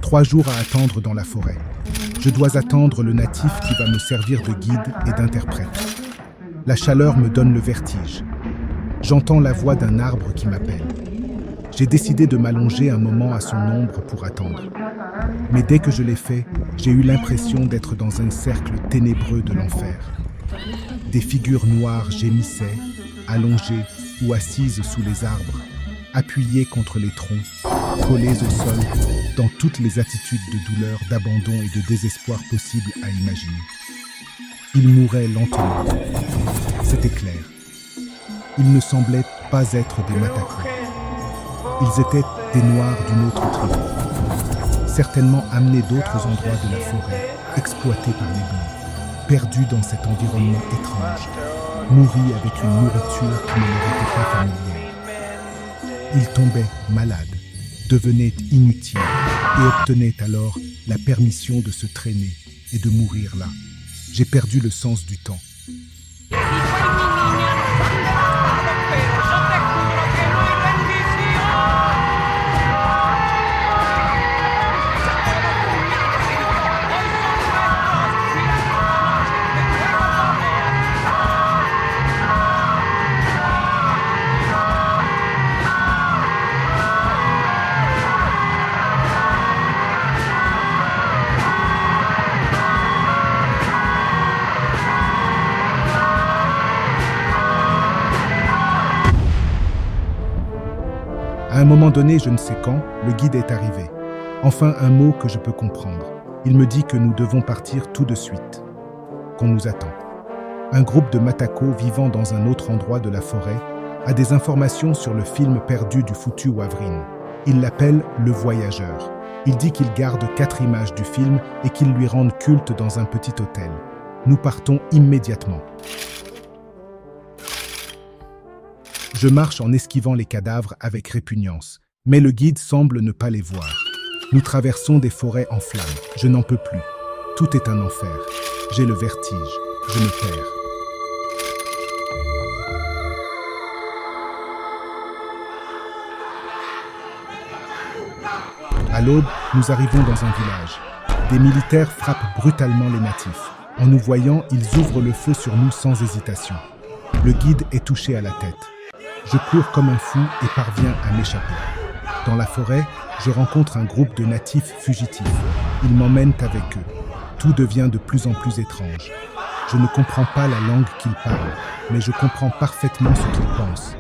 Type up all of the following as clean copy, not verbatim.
3 jours à attendre dans la forêt. Je dois attendre le natif qui va me servir de guide et d'interprète. La chaleur me donne le vertige. J'entends la voix d'un arbre qui m'appelle. J'ai décidé de m'allonger un moment à son ombre pour attendre. Mais dès que je l'ai fait, j'ai eu l'impression d'être dans un cercle ténébreux de l'enfer. Des figures noires gémissaient, allongées ou assises sous les arbres, appuyées contre les troncs, collées au sol, dans toutes les attitudes de douleur, d'abandon et de désespoir possibles à imaginer. Ils mouraient lentement. C'était clair. Ils ne semblaient pas être des Matacos. Ils étaient des Noirs d'une autre tribu, certainement amenés d'autres endroits de la forêt, exploités par les Blancs, perdus dans cet environnement étrange, nourris avec une nourriture qui ne leur était pas familière. Ils tombaient malades, devenaient inutiles et obtenaient alors la permission de se traîner et de mourir là. J'ai perdu le sens du temps. À un moment donné, je ne sais quand, le guide est arrivé. Enfin, un mot que je peux comprendre. Il me dit que nous devons partir tout de suite, qu'on nous attend. Un groupe de Matacos vivant dans un autre endroit de la forêt a des informations sur le film perdu du foutu Wavrin. Il l'appelle Le Voyageur. Il dit qu'il garde 4 images du film et qu'il lui rende culte dans un petit hôtel. Nous partons immédiatement. Je marche en esquivant les cadavres avec répugnance, mais le guide semble ne pas les voir. Nous traversons des forêts en flammes. Je n'en peux plus. Tout est un enfer. J'ai le vertige. Je me perds. À l'aube, nous arrivons dans un village. Des militaires frappent brutalement les natifs. En nous voyant, ils ouvrent le feu sur nous sans hésitation. Le guide est touché à la tête. Je cours comme un fou et parviens à m'échapper. Dans la forêt, je rencontre un groupe de natifs fugitifs. Ils m'emmènent avec eux. Tout devient de plus en plus étrange. Je ne comprends pas la langue qu'ils parlent, mais je comprends parfaitement ce qu'ils pensent.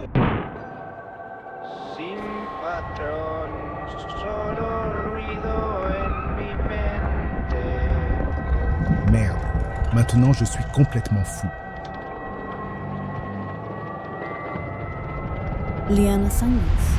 Merde, maintenant je suis complètement fou. Liana Sangas.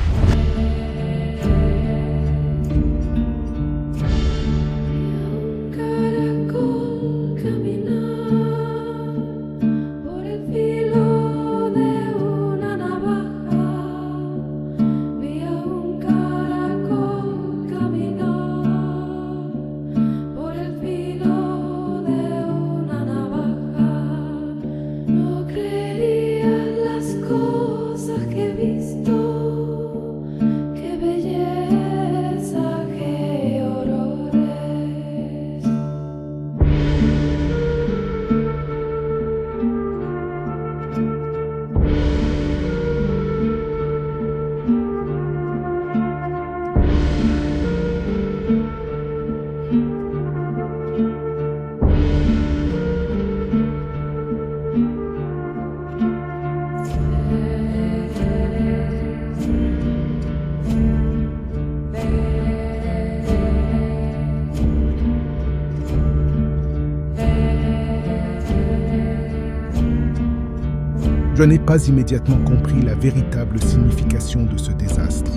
Je n'ai pas immédiatement compris la véritable signification de ce désastre.